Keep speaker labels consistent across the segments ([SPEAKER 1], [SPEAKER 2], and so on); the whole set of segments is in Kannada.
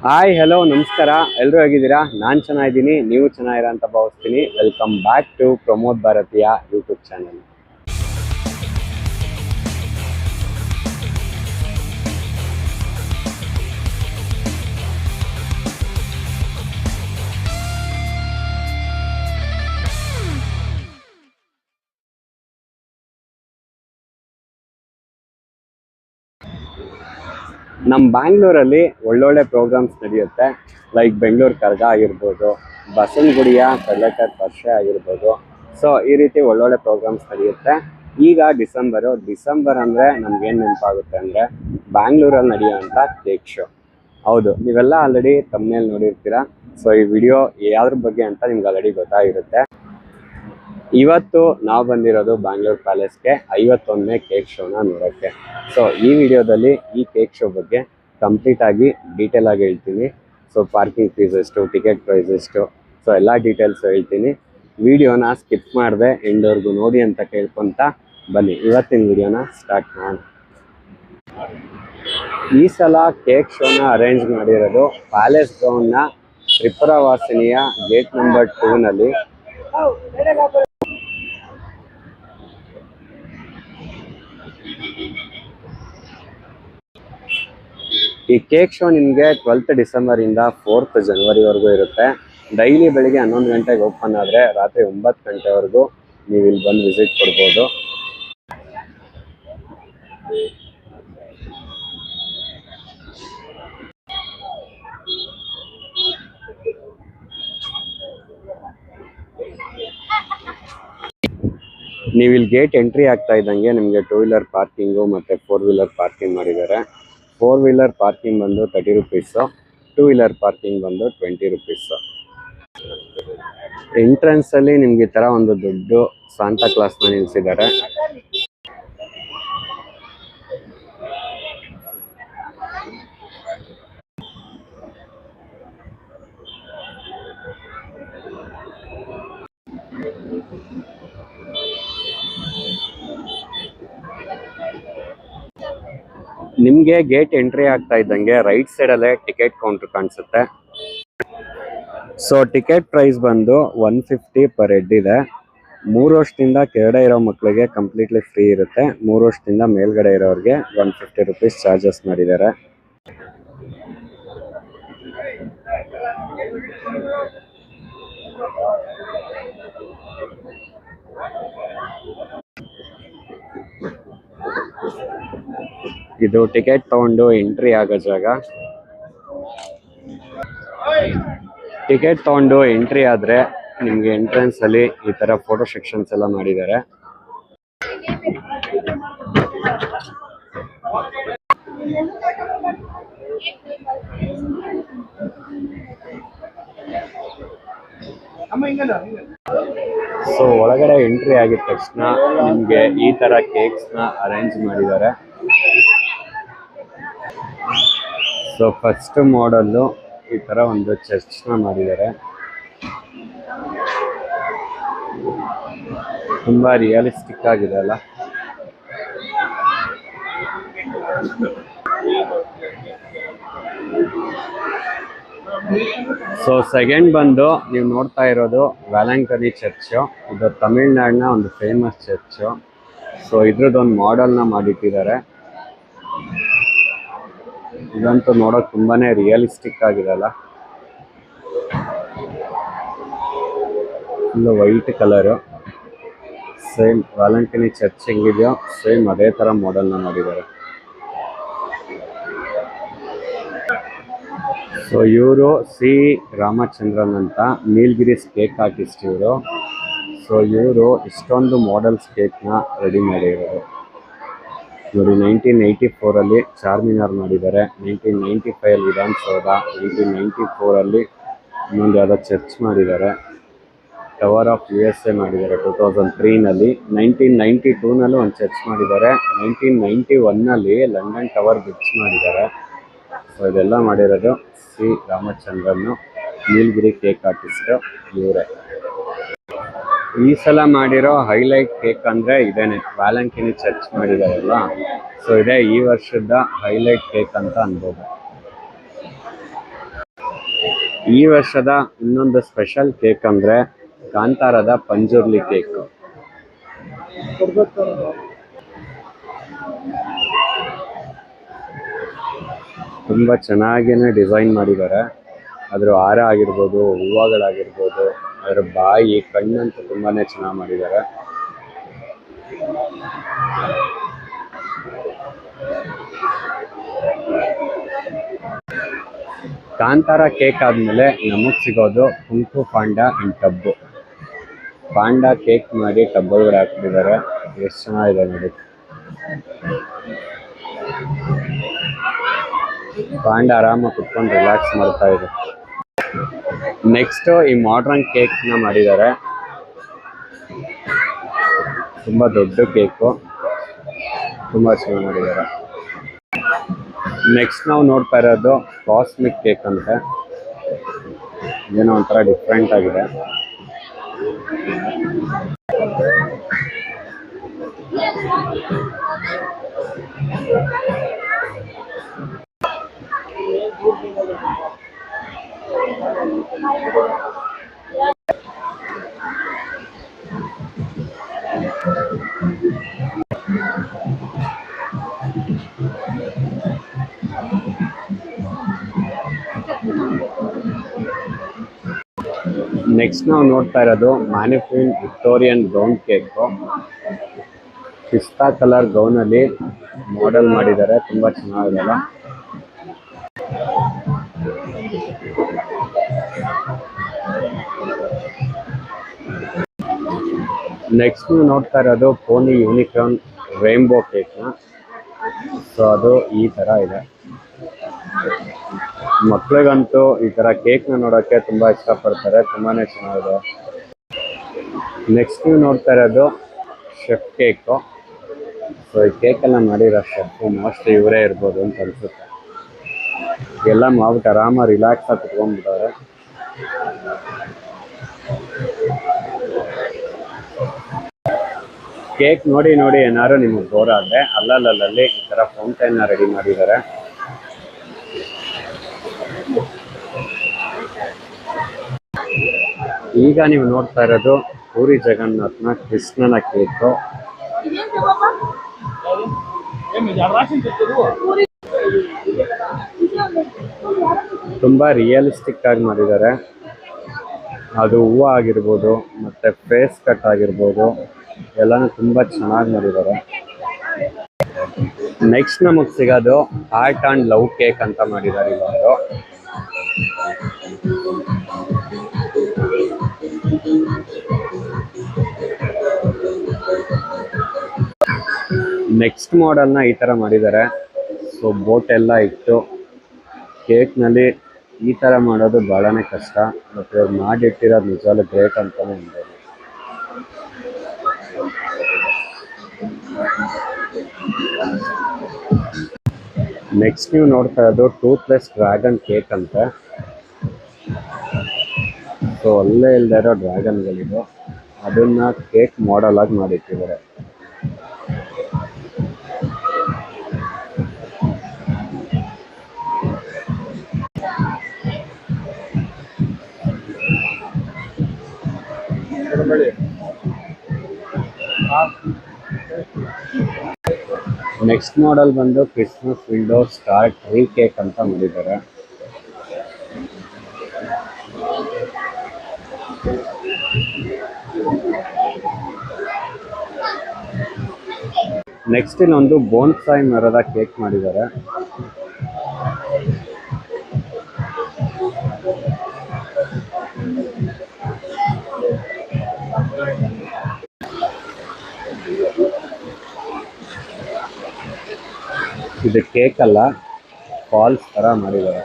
[SPEAKER 1] ಹಾಯ್ ಹಲೋ ನಮಸ್ಕಾರ. ಎಲ್ಲರೂ ಹೇಗಿದ್ದೀರಾ? ನಾನು ಚೆನ್ನಾಗಿದ್ದೀನಿ, ನೀವು ಚೆನ್ನಾಗಿರ ಅಂತ ಭಾವಿಸ್ತೀನಿ. ವೆಲ್ಕಮ್ ಬ್ಯಾಕ್ ಟು ಪ್ರಮೋದ್ ಭಾರತೀಯ ಯೂಟ್ಯೂಬ್ ಚಾನಲ್. ನಮ್ಮ ಬ್ಯಾಂಗ್ಳೂರಲ್ಲಿ ಒಳ್ಳೊಳ್ಳೆ ಪ್ರೋಗ್ರಾಮ್ಸ್ ನಡೆಯುತ್ತೆ. ಲೈಕ್ ಬೆಂಗಳೂರು ಕರಗ ಆಗಿರ್ಬೋದು, ಬಸವನಗುಡಿಯ ಕಡಲೆಕಾಯಿ ಪರಿಷೆ ಆಗಿರ್ಬೋದು. ಸೊ ಈ ರೀತಿ ಒಳ್ಳೊಳ್ಳೆ ಪ್ರೋಗ್ರಾಮ್ಸ್ ನಡೆಯುತ್ತೆ. ಈಗ ಡಿಸೆಂಬರ್ ಅಂದರೆ ನಮ್ಗೇನು ನೆನಪಾಗುತ್ತೆ ಅಂದರೆ ಬ್ಯಾಂಗ್ಳೂರಲ್ಲಿ ನಡೆಯುವಂಥ ಕೇಕ್ ಶೋ. ಹೌದು, ನೀವೆಲ್ಲ ಆಲ್ರೆಡಿ ತಮ್ಮನೇಲಿ ನೋಡಿರ್ತೀರಾ. ಸೊ ಈ ವಿಡಿಯೋ ಯಾವ್ದ್ರ ಬಗ್ಗೆ ಅಂತ ನಿಮ್ಗೆ ಆಲ್ರೆಡಿ ಗೊತ್ತಾಗಿರುತ್ತೆ. ಇವತ್ತು ನಾವು ಬಂದಿರೋದು ಬ್ಯಾಂಗ್ಳೂರ್ ಪ್ಯಾಲೇಸ್ಗೆ 51ನೇ ಕೇಕ್ ಶೋನ ನೋಡೋಕ್ಕೆ. ಸೊ ಈ ವಿಡಿಯೋದಲ್ಲಿ ಈ ಕೇಕ್ ಶೋ ಬಗ್ಗೆ ಕಂಪ್ಲೀಟ್ ಆಗಿ ಡೀಟೇಲ್ ಆಗಿ ಹೇಳ್ತೀನಿ. ಸೊ ಪಾರ್ಕಿಂಗ್ ಫೀಸ್ ಎಷ್ಟು, ಟಿಕೆಟ್ ಪ್ರೈಸ್ ಎಷ್ಟು, ಸೊ ಎಲ್ಲ ಡೀಟೇಲ್ಸ್ ಹೇಳ್ತೀನಿ. ವಿಡಿಯೋನ ಸ್ಕಿಪ್ ಮಾಡಿದೆ ಎಂಡ್ವರೆಗೂ ನೋಡಿ ಅಂತ ಕೇಳ್ಕೊತ ಬನ್ನಿ ಇವತ್ತಿನ ವಿಡಿಯೋನ ಸ್ಟಾರ್ಟ್ ಮಾಡೋಣ. ಈ ಸಲ ಕೇಕ್ ಶೋನ ಅರೇಂಜ್ ಮಾಡಿರೋದು ಪ್ಯಾಲೇಸ್ ಗ್ರೌಂಡ್ನ ತ್ರಿಪುರವಾಸಿನಿಯ ಗೇಟ್ ನಂಬರ್ 2ನಲ್ಲಿ. ಈ ಕೇಕ್ ಶೋ ನಿಮಗೆ 12th ಡಿಸೆಂಬರಿಂದ 4th ಜನವರಿವರೆಗೂ ಇರುತ್ತೆ. ಡೈಲಿ ಬೆಳಿಗ್ಗೆ 11 ಗಂಟೆಗೆ ಓಪನ್ ಆದರೆ ರಾತ್ರಿ 9 ಗಂಟೆವರೆಗೂ ನೀವು ಇಲ್ಲಿ ಬಂದು ವಿಸಿಟ್ ಕೊಡ್ಬೋದು. ನೀವು ಇಲ್ಲಿ ಗೇಟ್ ಎಂಟ್ರಿ ಆಗ್ತಾ ಇದ್ದಂಗೆ ನಿಮಗೆ 2 ವೀಲರ್ ಪಾರ್ಕಿಂಗು ಮತ್ತು 4 ವೀಲರ್ ಪಾರ್ಕಿಂಗ್ ಮಾಡಿದ್ದಾರೆ. 4 ವೀಲರ್ ಪಾರ್ಕಿಂಗ್ ಬಂದು 30 ರುಪೀಸು, 2 ವೀಲರ್ ಪಾರ್ಕಿಂಗ್ ಬಂದು 20 ರುಪೀಸು. ಎಂಟ್ರೆನ್ಸಲ್ಲಿ ನಿಮ್ಗೆ ಈ ಥರ ಒಂದು ದೊಡ್ಡ ಸಾಂತಾ ಕ್ಲಾಸ್ನ ನಿಲ್ಲಿಸಿದ್ದಾರೆ. ನಿಮಗೆ ಗೇಟ್ ಎಂಟ್ರಿ ಆಗ್ತಾ ಇದ್ದಂಗೆ ರೈಟ್ ಸೈಡಲ್ಲೇ ಟಿಕೆಟ್ ಕೌಂಟರ್ ಕಾಣಿಸುತ್ತೆ. ಸೊ ಟಿಕೆಟ್ ಪ್ರೈಸ್ ಬಂದು 150 ಪರ್ ಹೆಡ್ ಇದೆ. 3 ವರ್ಷದಿಂದ ಕೆಳಗಡೆ ಇರೋ ಮಕ್ಕಳಿಗೆ ಕಂಪ್ಲೀಟ್ಲಿ ಫ್ರೀ ಇರುತ್ತೆ. 3 ವರ್ಷದಿಂದ ಮೇಲ್ಗಡೆ ಇರೋರಿಗೆ 150 ರುಪೀಸ್ ಚಾರ್ಜಸ್ ಮಾಡಿದ್ದಾರೆ. ಇದು ಟಿಕೆಟ್ ತಗೊಂಡು ಎಂಟ್ರಿ ಆಗೋ ಜಾಗ. ಟಿಕೆಟ್ ತಗೊಂಡು ಎಂಟ್ರಿ ಆದರೆ ನಿಮಗೆ ಎಂಟ್ರೆನ್ಸ್ ಅಲ್ಲಿ ಈ ತರ ಫೋಟೋ ಸೆಕ್ಷನ್ಸ್ ಎಲ್ಲ ಮಾಡಿದ್ದಾರೆ. ಸೊ ಒಳಗಡೆ ಎಂಟ್ರಿ ಆಗಿದ ತಕ್ಷಣ ನಿಮಗೆ ಈ ತರ ಕೇಕ್ಸ್ ನ ಅರೇಂಜ್ ಮಾಡಿದ್ದಾರೆ. ಸೊ ಫಸ್ಟ್ ಮಾಡಲ್ಲು ಈ ತರ ಒಂದು ಚರ್ಚ್ನ ಮಾಡಿದ್ದಾರೆ. ತುಂಬಾ ರಿಯಲಿಸ್ಟಿಕ್ ಆಗಿದೆ ಅಲ್ಲ. ಸೊ ಸೆಕೆಂಡ್ ಬಂದು ನೀವು ನೋಡ್ತಾ ಇರೋದು ವ್ಯಾಲಂಕನಿ ಚರ್ಚು. ಇದು ತಮಿಳ್ನಾಡಿನ ಒಂದು ಫೇಮಸ್ ಚರ್ಚು. ಸೊ ಇದ್ರದ್ದೊಂದು ಮಾಡೆಲ್ನ ಮಾಡಿಟ್ಟಿದ್ದಾರೆ. ಇದಂತೂ ನೋಡೋಕೆ ತುಂಬಾನೇ ರಿಯಲಿಸ್ಟಿಕ್ ಆಗಿದೆ ಅಲ್ಲ. Full white colour. Same Velankanni church ಹೆಂಗಿದೆಯೋ ಸೇಮ್ ಅದೇ ಥರ ಮಾಡೆಲ್ನ ಮಾಡಿದ್ದಾರೆ. ಸೊ ಇವರು ಸಿ ರಾಮಚಂದ್ರನ್ ಅಂತ ನೀಲ್ಗಿರೀಸ್ ಕೇಕ್ ಆರ್ಟಿಸ್ಟ್ ಇವರು. ಸೊ ಇವರು ಇಷ್ಟೊಂದು ಮಾಡೆಲ್ಸ್ ಕೇಕ್ನ ರೆಡಿ ಮಾಡಿರೋದು ನೋಡಿ. 1984 ಚಾರ್ಮಿನಾರ್ ಮಾಡಿದ್ದಾರೆ, 1995 ವಿಧಾನಸೌಧ, 1994 ಇನ್ನೊಂದು ಯಾವುದೋ ಚರ್ಚ್ ಮಾಡಿದ್ದಾರೆ, ಟವರ್ ಆಫ್ USA ಮಾಡಿದ್ದಾರೆ 2003 1992 ಒಂದು ಚರ್ಚ್ ಮಾಡಿದ್ದಾರೆ, 1991 ಲಂಡನ್ ಟವರ್ ಬ್ರಿಡ್ಜ್ ಮಾಡಿದ್ದಾರೆ. ಸೊ ಇದೆಲ್ಲ ಮಾಡಿರೋದು ಸಿ ರಾಮಚಂದ್ರನ್, ನೀಲಗಿರಿ ಕೇಕ್ ಆರ್ಟಿಸ್ಟ್ ಇವರೇ. ಈ ಸಲ ಮಾಡಿರೋ ಹೈಲೈಟ್ ಕೇಕ್ ಅಂದರೆ ಇದೇನೆ, ವ್ಯಾಲಂಕಿನಿ ಚರ್ಚ್ ಮಾಡಿದಾರಲ್ಲ. ಸೊ ಇದೇ ಈ ವರ್ಷದ ಹೈಲೈಟ್ ಕೇಕ್ ಅಂತ ಅನ್ಬೋದು. ಈ ವರ್ಷದ ಇನ್ನೊಂದು ಸ್ಪೆಷಲ್ ಕೇಕ್ ಅಂದರೆ ಕಾಂತಾರದ ಪಂಜುರ್ಲಿ ಕೇಕ್. ತುಂಬ ಚೆನ್ನಾಗಿಯೇ ಡಿಸೈನ್ ಮಾಡಿದ್ದಾರೆ. ಅದರ ಹಾರ ಆಗಿರ್ಬೋದು, ಹೂವುಗಳಾಗಿರ್ಬೋದು, ಅದರ ಬಾಯಿ, ಕಣ್ಣಂತೂ ತುಂಬಾ ಚೆನ್ನಾಗಿ ಮಾಡಿದ್ದಾರೆ. ಕಾಂತಾರ ಕೇಕ್ ಆದಮೇಲೆ ನಮಗೆ ಸಿಗೋದು ಕುಂಕು ಪಾಂಡಾ ಇನ್ ಟಬ್ಬು. ಪಾಂಡಾ ಕೇಕ್ ಮಾಡಿ ಟಬ್ ಒಳಗಡೆ ಹಾಕ್ಬಿಟ್ಟಿದ್ದಾರೆ. ಎಷ್ಟು ಚೆನ್ನಾಗಿದೆ ನೋಡಿ. ಪಾಂಡಾ ಆರಾಮಾಗಿ ಕುತ್ಕೊಂಡು ರಿಲ್ಯಾಕ್ಸ್ ಮಾಡ್ತಾ ಇದೆ. ನೆಕ್ಸ್ಟು ಈ ಮಾಡ್ರನ್ ಕೇಕ್ನ ಮಾಡಿದ್ದಾರೆ. ತುಂಬ ದೊಡ್ಡ ಕೇಕು, ತುಂಬ ಚೆನ್ನಾಗಿ ಮಾಡಿದ್ದಾರೆ. ನೆಕ್ಸ್ಟ್ ನಾವು ನೋಡ್ತಾ ಇರೋದು ಕಾಸ್ಮಿಕ್ ಕೇಕ್ ಅಂತೆ. ಏನೋ ಒಂಥರ ಡಿಫ್ರೆಂಟ್ ಆಗಿದೆ. ನೆಕ್ಸ್ಟ್ ನಾವು ನೋಡ್ತಾ ಇರೋದು ಮ್ಯಾನಿಫಿನ್ ವಿಕ್ಟೋರಿಯನ್ ಗೌನ್ ಕೇಕು. ಪಿಸ್ತಾ ಕಲರ್ ಗೌನಲ್ಲಿ ಮಾಡೆಲ್ ಮಾಡಿದ್ದಾರೆ. ತುಂಬ ಚೆನ್ನಾಗಿದೆಲ್ಲ. ನೆಕ್ಸ್ಟ್ ನೀವು ನೋಡ್ತಾ ಇರೋದು ಪೋನಿ ಯೂನಿಕಾರ್ನ್ ರೇನ್ಬೋ ಕೇಕ್ನ. ಸೊ ಅದು ಈ ಥರ ಇದೆ. ಮಕ್ಳಿಗಂತೂ ಈ ಥರ ಕೇಕ್ನ ನೋಡೋಕ್ಕೆ ತುಂಬ ಇಷ್ಟಪಡ್ತಾರೆ. ತುಂಬಾ ಚೆನ್ನಾಗಿದೆ. ನೆಕ್ಸ್ಟ್ ನೀವು ನೋಡ್ತಾ ಇರೋದು ಶೆಫ್ ಕೇಕು. ಸೊ ಈ ಕೇಕೆಲ್ಲ ಮಾಡಿರೋ ಶೆಫ್ ಮೋಸ್ಟ್ಲಿ ಇವರೇ ಇರ್ಬೋದು ಅಂತ ಅನಿಸುತ್ತೆ. ಎಲ್ಲ ಮಾಡ್ಬಿಟ್ಟು ಆರಾಮಾಗಿ ರಿಲ್ಯಾಕ್ಸ್ ಆಗಿ ಕುತ್ಕೊಂಡ್ಬಿಟ್ಟವ್ರೆ. ಕೇಕ್ ನೋಡಿ ನೋಡಿ ಏನಾದ್ರು ನಿಮಗೆ ಬೋರ್ ಆದರೆ ಅಲ್ಲಲ್ಲಿ ಈ ಥರ ಫೌಂಟೈನ್ನ ರೆಡಿ ಮಾಡಿದ್ದಾರೆ. ಈಗ ನೀವು ನೋಡ್ತಾ ಇರೋದು ಪೂರಿ ಜಗನ್ನಾಥ್ನ ಕೃಷ್ಣನ ಕೇಕು. ತುಂಬ ರಿಯಲಿಸ್ಟಿಕ್ ಆಗಿ ಮಾಡಿದ್ದಾರೆ. ಅದು ಹೂವು ಆಗಿರ್ಬೋದು ಮತ್ತು ಫೇಸ್ ಕಟ್ ಆಗಿರ್ಬೋದು ಎಲ್ಲನೂ ತುಂಬ ಚೆನ್ನಾಗಿ ಮಾಡಿದ್ದಾರೆ. ನೆಕ್ಸ್ಟ್ ನಮಗೆ ಸಿಗೋದು ಹಾರ್ಟ್ ಆ್ಯಂಡ್ ಲವ್ ಕೇಕ್ ಅಂತ ಮಾಡಿದ್ದಾರೆ ಇಲ್ಲೊಂದು. ನೆಕ್ಸ್ಟ್ ಮಾಡೆಲ್ನ ಈ ಥರ ಮಾಡಿದ್ದಾರೆ. ಸೊ ಬೋಟ್ ಎಲ್ಲ ಇಟ್ಟು ಕೇಕ್ನಲ್ಲಿ ಈ ಥರ ಮಾಡೋದು ಭಾಳನೇ ಕಷ್ಟ. ಮತ್ತು ಇವ್ರು ಮಾಡಿಟ್ಟಿರೋದು ನಿಜವಾಗ್ಲೂ ಗ್ರೇಟ್ ಅಂತಲೇ ಅನ್ಬೋದು. ನೆಕ್ಸ್ಟ್ ನೀವು ನೋಡ್ತಾ ಇರೋದು ಟೂತ್ಲೆಸ್ ಡ್ರ್ಯಾಗನ್ ಕೇಕ್ ಅಂತ. ಸೊ ಅಲ್ಲೇ ಇಲ್ಲದೆ ಇರೋ ಡ್ರ್ಯಾಗನ್ಗಳಿದು, ಅದನ್ನು ಕೇಕ್ ಮಾಡೆಲ್ ಆಗಿ ಮಾಡಿಟ್ಟಿದ್ದಾರೆ. ನೆಕ್ಸ್ಟ್ ಮಾಡೆಲ್ ಬಂದು Christmas window star tree cake ಅಂತ ಮಾಡಿದ್ದಾರೆ. ನೆಕ್ಸ್ಟ್ ಇನ್ನೊಂದು ಬೋನ್ಸಾಯ್ ಮರದ ಕೇಕ್ ಮಾಡಿದ್ದಾರೆ. ಇದು ಕೇಕ್ ಅಲ್ಲ, ಫಾಲ್ಸ್ ಥರ ಮಾಡಿದ್ದಾರೆ.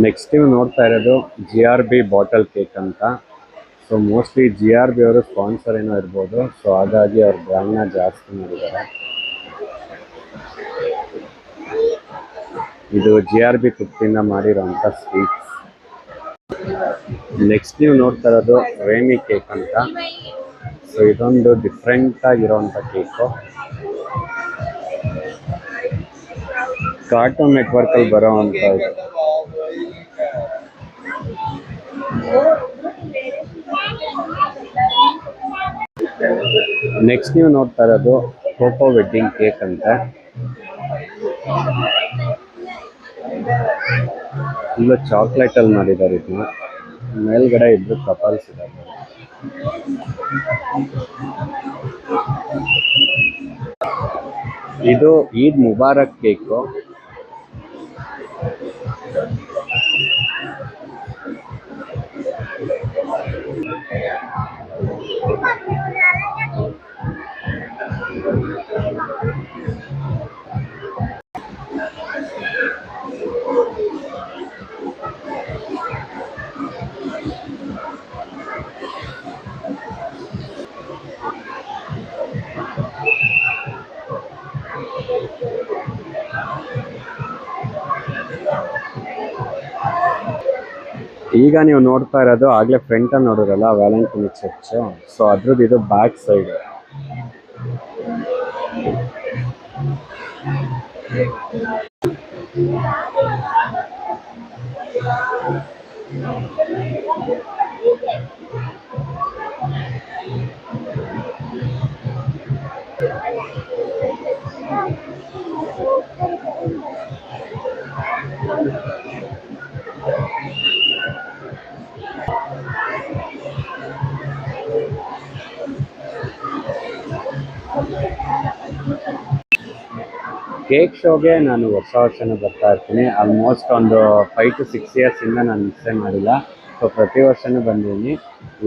[SPEAKER 1] ನೆಕ್ಸ್ಟ್ ನೀವು ನೋಡ್ತಾ ಇರೋದು GRB ಬಾಟಲ್ ಕೇಕ್ ಅಂತ. ಸೊ ಮೋಸ್ಟ್ಲಿ GRB ಅವರು ಸ್ಪಾನ್ಸರ್ ಏನೋ ಇರ್ಬೋದು. ಸೊ ಹಾಗಾಗಿ ಅವ್ರ ಬ್ರ್ಯಾಂಡ್ನ ಜಾಸ್ತಿ ಮಾಡಿದ್ದಾರೆ. ಇದು GRB ತುಪ್ಪದಿಂದ ಮಾಡಿರೋಂಥ ಸ್ವೀಟ್ಸ್. ನೆಕ್ಸ್ಟ್ ನೀವು ನೋಡ್ತಾ ಇರೋದು ರೇಮಿ ಕೇಕ್ ಅಂತ. ಸೊ ಇದೊಂದು ಡಿಫ್ರೆಂಟ್ ಆಗಿರೋಂಥ ಕೇಕು. ಕಾರ್ಟೂನ್ ನೆಟ್ವರ್ಕ್ ಅಲ್ಲಿ ಬರೋ ಅಂಥದ್ದು. ನೆಕ್ಸ್ಟ್ ನೀವು ನೋಡ್ತಾ ಇರೋದು ಕೋಕೋ ವೆಡ್ಡಿಂಗ್ ಕೇಕ್ ಅಂತ. ಫುಲ್ಲು ಚಾಕ್ಲೇಟ್ ಅಲ್ಲಿ ಮಾಡಿದ್ದಾರೆ. ಇದನ್ನ ಮೇಲ್ಗಡೆ ಇಬ್ರು ಕಪಲ್ಸ್ ಇದ್ದಾರೆ. ಇದು ಈದ್ ಮುಬಾರಕ್ ಕೇಕು. ಈಗ ನೀವು ನೋಡ್ತಾ ಇರೋದು ಆಗ್ಲೇ ಫ್ರಂಟ್ ಅಲ್ಲಿ ನೋಡಿರಲ್ಲ ವ್ಯಾಲೆಂಟೈನ್ ಚರ್ಚ್. ಸೊ ಅದ್ರದ್ದು ಇದು ಬ್ಯಾಕ್ ಸೈಡ್. ಕೇಕ್ ಶೋಗೆ ನಾನು ವರ್ಷನೂ ಬರ್ತಾ ಇರ್ತೀನಿ. ಆಲ್ಮೋಸ್ಟ್ ಒಂದು 5 to 6 years ಇಂದ ನಾನು ಮಿಸ್ಸೇ ಮಾಡಿಲ್ಲ. ಸೊ ಪ್ರತಿ ವರ್ಷನೂ ಬಂದಿದ್ದೀನಿ.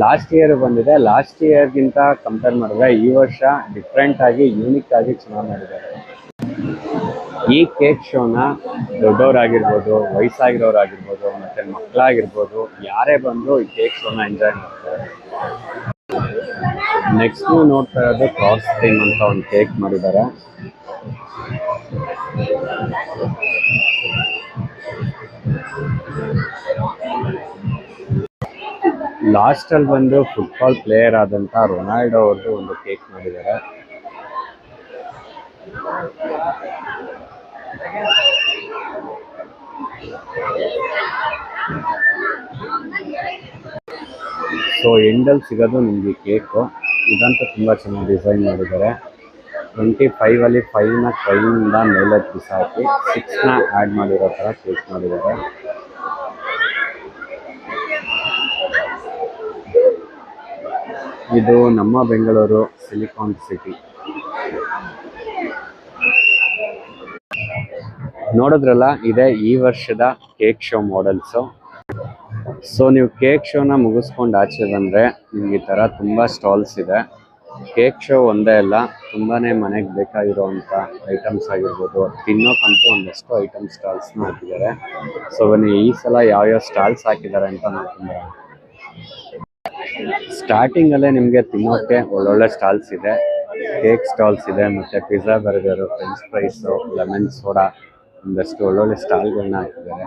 [SPEAKER 1] ಲಾಸ್ಟ್ ಇಯರ್ ಬಂದಿದೆ. ಲಾಸ್ಟ್ ಇಯರ್ಗಿಂತ ಕಂಪೇರ್ ಮಾಡಿದ್ರೆ ಈ ವರ್ಷ ಡಿಫ್ರೆಂಟ್ ಆಗಿ ಯೂನಿಕ್ ಆಗಿ ಚೆನ್ನಾಗಿ ಮಾಡಿದ್ದಾರೆ. ಈ ಕೇಕ್ ಶೋನ ದೊಡ್ಡವರಾಗಿರ್ಬೋದು, ವಯಸ್ಸಾಗಿರೋರಾಗಿರ್ಬೋದು, ಮತ್ತು ಮಕ್ಕಳಾಗಿರ್ಬೋದು, ಯಾರೇ ಬಂದು ಈ ಕೇಕ್ ಶೋನ ಎಂಜಾಯ್ ಮಾಡ್ತಾರೆ. ನೆಕ್ಸ್ಟ್ ನೀವು ನೋಡ್ತಾ ಇರೋದು ಕ್ರಾಸ್ ಕ್ರೀಮ್ ಅಂತ ಒಂದು ಕೇಕ್ ಮಾಡಿದ್ದಾರೆ. ಲಾಸ್ಟ್ ಅಲ್ಲಿ ಬಂದು ಫುಟ್ಬಾಲ್ ಪ್ಲೇಯರ್ ಆದಂತ ರೊನಾಲ್ಡೋ ಅವ್ರದ್ದು ಒಂದು ಕೇಕ್ ಮಾಡಿದ್ದಾರೆ. ಸೊ ಎಂಡಲ್ಲಿ ಸಿಗೋದು ನಿಮಗೆ ಕೇಕು. ಇದಂತೂ ತುಂಬ ಚೆನ್ನಾಗಿ ಡಿಸೈನ್ ಮಾಡಿದ್ದಾರೆ. 25 ಅಲ್ಲಿ 5ನ ಕೈಯಿಂದ ಮೇಲೆ ಬಿಸಾಕಿ 6ನ ಆ್ಯಡ್ ಮಾಡಿರೋ ಥರ ಕೇಕ್ ಮಾಡಿದ್ದಾರೆ. ಇದು ನಮ್ಮ ಬೆಂಗಳೂರು ಸಿಲಿಕಾನ್ ಸಿಟಿ. ನೋಡಿದ್ರಲ್ಲ, ಇದೇ ಈ ವರ್ಷದ ಕೇಕ್ ಶೋ ಮಾಡೆಲ್ಸು. ಸೊ ನೀವು ಕೇಕ್ ಶೋನ ಮುಗಿಸ್ಕೊಂಡು ಆಚೆ ಬಂದರೆ ನಿಮ್ಗೆ ಈ ಥರ ತುಂಬ ಸ್ಟಾಲ್ಸ್ ಇದೆ. ಕೇಕ್ ಶೋ ಒಂದೇ ಅಲ್ಲ, ತುಂಬಾ ಮನೆಗೆ ಬೇಕಾಗಿರೋವಂಥ ಐಟಮ್ಸ್ ಆಗಿರ್ಬೋದು, ತಿನ್ನೋಕ್ಕಂತೂ ಒಂದಷ್ಟು ಐಟಮ್ ಸ್ಟಾಲ್ಸ್ನ ಹಾಕಿದ್ದಾರೆ. ಸೊ ಬನ್ನಿ ಈ ಸಲ ಯಾವ್ಯಾವ ಸ್ಟಾಲ್ಸ್ ಹಾಕಿದ್ದಾರೆ ಅಂತ ನೋಡ್ಕೊಂಡ್ರೆ, ಸ್ಟಾರ್ಟಿಂಗಲ್ಲೇ ನಿಮಗೆ ತಿನ್ನೋಕ್ಕೆ ಒಳ್ಳೊಳ್ಳೆ ಸ್ಟಾಲ್ಸ್ ಇದೆ. ಕೇಕ್ ಸ್ಟಾಲ್ಸ್ ಇದೆ, ಮತ್ತು pizza, burger, French fries, lemon soda, ಒಂದಷ್ಟು ಒಳ್ಳೊಳ್ಳೆ ಸ್ಟಾಲ್ಗಳನ್ನ ಹಾಕಿದ್ದಾರೆ.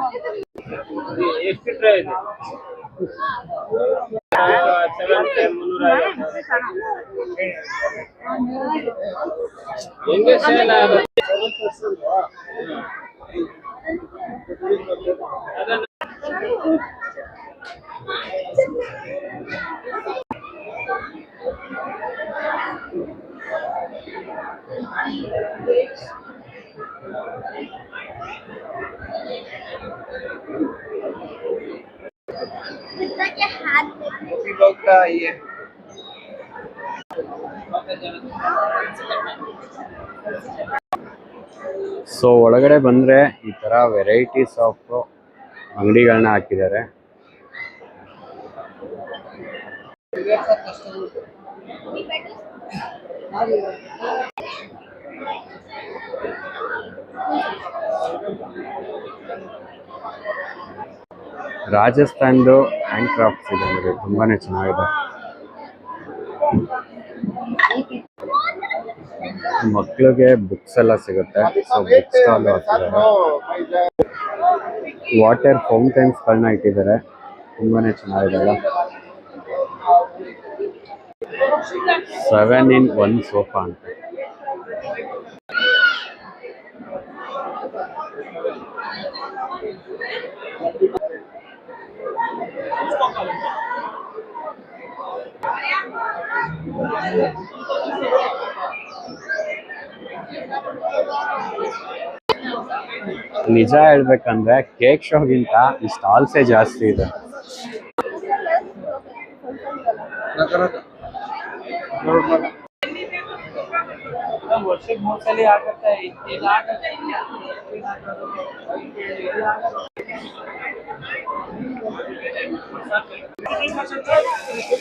[SPEAKER 1] ಸೊ ಒಳಗಡೆ ಬಂದರೆ ಈ ಥರ ವೆರೈಟೀಸ್ ಆಫ್ ಅಂಗಡಿಗಳನ್ನ ಹಾಕಿದ್ದಾರೆ. ರಾಜಸ್ಥಾನದು ಹ್ಯಾಂಡ್ ಕ್ರಾಫ್ಟ್ಸ್ ಇದೆ ಅಂದರೆ ತುಂಬಾ ಚೆನ್ನಾಗಿದೆ. ಮಕ್ಕಳಿಗೆ ಬುಕ್ಸ್ ಎಲ್ಲ ಸಿಗುತ್ತೆ. ಸೊ ಬುಕ್ ಸ್ಟಾಲ್ ಹಾಕಿದ್ದಾರೆ. ವಾಟರ್ ಫೌಂಟೈನ್ಸ್ಗಳನ್ನ ಇಟ್ಟಿದ್ದಾರೆ, ತುಂಬಾನೇ ಚೆನ್ನಾಗಿದೆಲ್ಲ. 7-in-1 ಸೋಫಾ ಅಂತ. ನಿಜ ಹೇಳ್ಬೇಕಂದ್ರೆ ಕೇಕ್ ಶೋಗಿಂತ ಈ ಸ್ಟಾಲ್ಸೇ ಜಾಸ್ತಿ ಇದೆ.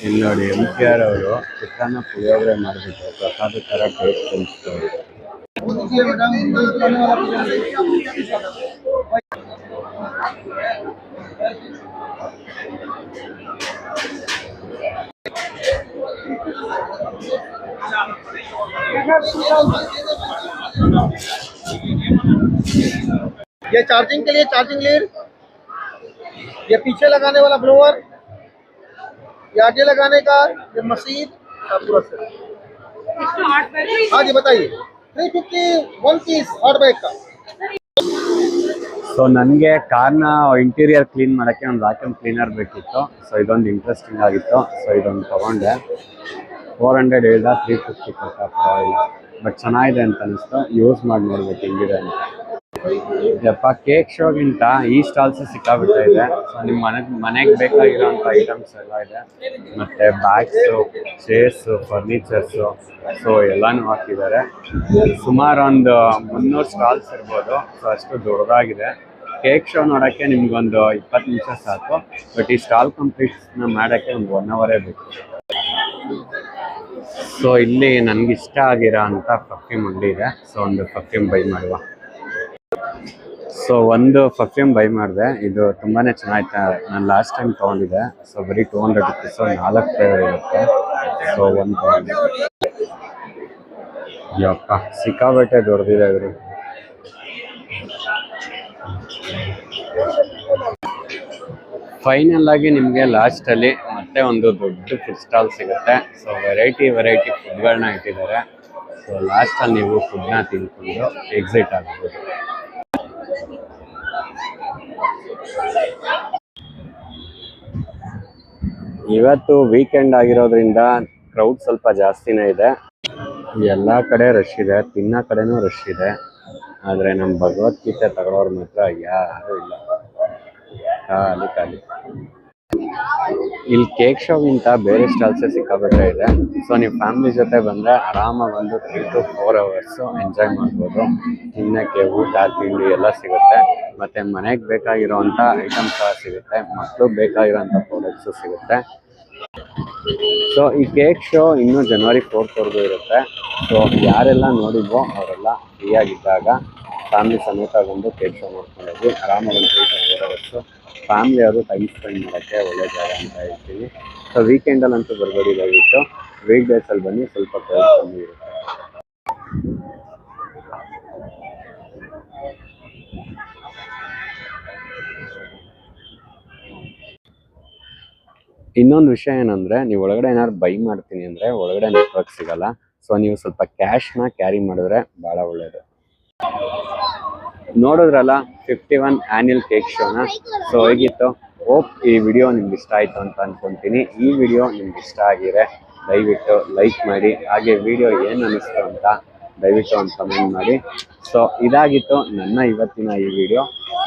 [SPEAKER 1] ಇಲ್ಲಿ ನೋಡಿ MKR ಅವರು ಚಿತ್ರಾನ್ನ ಪುಳಿಯೋಗರೆ ಮಾಡಿಬಿಟ್ಟು ಪ್ರಸಾದ ತರ ಟೇಸ್ಟ್ ಅನಿಸ್ತಾರೆ.
[SPEAKER 2] ये चार्जिंग के लिए चार्जिंग लीड, ये पीछे लगाने वाला ब्लोअर, ये आगे लगाने का ये मशीन पूरा सेट। हाँ जी बताइए। 351 पीस हॉट बैग का।
[SPEAKER 1] ಸೊ ನನಗೆ ಕಾರ್ನ ಇಂಟೀರಿಯರ್ ಕ್ಲೀನ್ ಮಾಡೋಕ್ಕೆ ಒಂದು ವ್ಯಾಕ್ಯೂಮ್ ಕ್ಲೀನರ್ ಬೇಕಿತ್ತು. ಸೊ ಇದೊಂದು ಇಂಟ್ರೆಸ್ಟಿಂಗ್ ಆಗಿತ್ತು. ಸೊ ಇದೊಂದು ತೊಗೊಂಡೆ. 400 ಹೇಳ್ದ, 350 ಕೊಟ್ಟ, ಪರವಾಗಿಲ್ಲ. ಬಟ್ ಚೆನ್ನಾಗಿದೆ ಅಂತ ಅನಿಸ್ತು. ಯೂಸ್ ಮಾಡಿ ನೋಡ್ಬೇಕು ಹೆಂಗಿದೆ ಅಂತ. ಯಪ್ಪ, ಕೇಕ್ ಶೋಗಿಂತ ಈ ಸ್ಟಾಲ್ಸು ಸಿಕ್ಕಾಬಿಡ್ತಾ ಇದೆ. ಸೊ ನಿಮ್ಮ ಮನೆಗೆ ಬೇಕಾಗಿರೋಂಥ ಐಟಮ್ಸ್ ಎಲ್ಲ ಇದೆ. ಮತ್ತು ಬ್ಯಾಗ್ಸು, ಚೇರ್ಸು, ಫರ್ನಿಚರ್ಸು, ಸೊ ಎಲ್ಲನೂ ಹಾಕಿದ್ದಾರೆ. ಸುಮಾರು ಒಂದು 300 ಸ್ಟಾಲ್ಸ್ ಇರ್ಬೋದು. ಸೊ ಅಷ್ಟು ದೊಡ್ಡದಾಗಿದೆ. ಕೇಕ್ ಶೋ ನೋಡೋಕ್ಕೆ ನಿಮ್ಗೊಂದು 20 ನಿಮಿಷ ಸಾಕು. ಬಟ್ ಈ ಸ್ಟಾಲ್ ಕಂಪ್ಲೀಟ್ನ ಮಾಡೋಕ್ಕೆ ಒಂದು 1 ಅವರೇ ಬೇಕು. ಸೊ ಇಲ್ಲಿ ನನಗಿಷ್ಟ ಆಗಿರೋ ಅಂಥ ಪರ್ಫ್ಯೂಮ್ ಅಂಗಡಿ ಇದೆ. ಸೊ ಒಂದು ಪರ್ಫ್ಯೂಮ್ ಬೈ ಮಾಡುವ. ಸೊ ಒಂದು ಪರ್ಫ್ಯೂಮ್ ಬೈ ಮಾಡಿದೆ. ಇದು ತುಂಬಾ ಚೆನ್ನಾಗಿತ್ತು. ನಾನು ಲಾಸ್ಟ್ ಟೈಮ್ ತೊಗೊಂಡಿದ್ದೆ. ಸೊ ಬರೀ 200 ರುಪೀಸು, 4 ಫ್ಲೇವರ್ ಇರುತ್ತೆ. ಸೊ ಒಂದು ತೊಗೊಂಡೆ. ಯಪ್ಪ, ಸಿಕ್ಕಾಬಟ್ಟೆ ದೊಡ್ಡದಿದೆ ಇವರು. ಫೈನಲ್ ಆಗಿ ನಿಮಗೆ ಲಾಸ್ಟಲ್ಲಿ ಮತ್ತೆ ಒಂದು ದೊಡ್ಡ ಫುಡ್ ಸ್ಟಾಲ್ ಸಿಗುತ್ತೆ. ಸೊ ವೆರೈಟಿ ಫುಡ್ಗಳನ್ನ ಇಟ್ಟಿದ್ದಾರೆ. ಸೊ ಲಾಸ್ಟಲ್ಲಿ ನೀವು ಫುಡ್ನ ತಿನ್ಕೊಂಡು ಎಕ್ಸಿಟ್ ಆಗ್ಬೋದು. ಇವತ್ತು ವೀಕೆಂಡ್ ಆಗಿರೋದ್ರಿಂದ ಕ್ರೌಡ್ ಸ್ವಲ್ಪ ಜಾಸ್ತಿನೇ ಇದೆ. ಎಲ್ಲ ಕಡೆ ರಶ್ ಇದೆ, ತಿನ್ನೋ ಕಡೆನೂ ರಶ್ ಇದೆ. ಆದರೆ ನಮ್ಮ ಭಗವದ್ಗೀತೆ ತಗೊಳ್ಳೋರು ಮಾತ್ರ ಯಾರೂ ಇಲ್ಲ, ಖಾಲಿ. ಇಲ್ಲಿ ಕೇಕ್ ಶೋಗಿಂತ ಬೇರೆ ಸ್ಟಾಲ್ಸೇ ಸಿಕ್ಕಾಬಿಟ್ಟೆ ಇದೆ. ಸೊ ನೀವು ಫ್ಯಾಮಿಲಿ ಜೊತೆ ಬಂದರೆ ಆರಾಮಾಗಿ ಒಂದು 3 to 4 ಅವರ್ಸು ಎಂಜಾಯ್ ಮಾಡ್ಬೋದು. ತಿನ್ನೋಕ್ಕೆ ಊಟ ತಿಂಡಿ ಎಲ್ಲ ಸಿಗುತ್ತೆ. ಮತ್ತು ಮನೆಗೆ ಬೇಕಾಗಿರೋವಂಥ ಐಟಮ್ಸ್ ಸಹ ಸಿಗುತ್ತೆ. ಮಕ್ಕಳಿಗೆ ಬೇಕಾಗಿರೋಂಥ ಪ್ರಾಡಕ್ಟ್ಸು ಸಿಗುತ್ತೆ. ಸೊ ಈ ಕೇಕ್ ಶೋ ಇನ್ನೂ January 4th ಇರುತ್ತೆ. ಸೊ ಯಾರೆಲ್ಲ ನೋಡಿದ್ವೋ ಅವರೆಲ್ಲ ಫ್ರೀಯಾಗಿದ್ದಾಗ ಫ್ಯಾಮಿಲಿ ಸಮೇತ ಬಂದು ಕೇಕ್ ಶೋ ನೋಡ್ಕೊಂಡೋಗಿ ಆರಾಮಾಗಿ ಒಂದು 3 to 4 ಅವರ್ಸು ಫ್ಯಾಮಿಲಿ ಅವರು ಟೈಮ್ ಸ್ಪೆಂಡ್ ಮಾಡೋಕ್ಕೆ ಒಳ್ಳೆ ಜಾಗ ಅಂತ ಹೇಳ್ತೀವಿ. ಸೊ ವೀಕೆಂಡಲ್ಲಂತೂ ಬರ್ಬೇಡಿ, ದಯವಿಟ್ಟು ವೀಕ್ ಡೇಸಲ್ಲಿ ಬನ್ನಿ, ಸ್ವಲ್ಪ ಪ್ರೈಸ್ ಕಮ್ಮಿ ಇರುತ್ತೆ. ಇನ್ನೊಂದು ವಿಷಯ ಏನಂದರೆ, ನೀವು ಒಳಗಡೆ ಏನಾದ್ರು ಬೈ ಮಾಡ್ತೀನಿ ಅಂದರೆ ಒಳಗಡೆ ನೆಟ್ವರ್ಕ್ ಸಿಗಲ್ಲ. ಸೊ ನೀವು ಸ್ವಲ್ಪ ಕ್ಯಾಶ್ನ ಕ್ಯಾರಿ ಮಾಡಿದ್ರೆ ಭಾಳ ಒಳ್ಳೆಯದು. ನೋಡಿದ್ರಲ್ಲ 51 ಆ್ಯನ್ಯಲ್ ಕೇಕ್ ಶೋನ. ಸೊ ಹೇಗಿತ್ತು? ಹೋಪ್ ಈ ವಿಡಿಯೋ ನಿಮ್ಗೆ ಇಷ್ಟ ಆಯಿತು ಅಂತ ಅಂದ್ಕೊತೀನಿ. ಈ ವಿಡಿಯೋ ನಿಮ್ಗೆ ಇಷ್ಟ ಆಗಿದ್ರೆ ದಯವಿಟ್ಟು ಲೈಕ್ ಮಾಡಿ. ಹಾಗೆ ವಿಡಿಯೋ ಏನು ಅನ್ನಿಸ್ತು ಅಂತ ದಯವಿಟ್ಟು ಒಂದು ಕಮೆಂಟ್ ಮಾಡಿ. ಸೊ ಇದಾಗಿತ್ತು ನನ್ನ ಇವತ್ತಿನ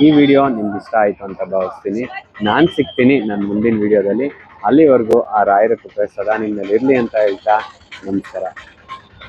[SPEAKER 1] ಈ ವಿಡಿಯೋ ನಿಮ್ಗೆ ಇಷ್ಟ ಆಯಿತು ಅಂತ ಭಾವಿಸ್ತೀನಿ. ನಾನು ಸಿಗ್ತೀನಿ ನನ್ನ ಮುಂದಿನ ವಿಡಿಯೋದಲ್ಲಿ. ಅಲ್ಲಿವರೆಗೂ ಆ ರಾಯರ ಕೃಪೆ ಸದಾ ನಿಮ್ಮಲ್ಲಿ ಇರಲಿ ಅಂತ ಹೇಳ್ತಾ ನಮಸ್ಕಾರ.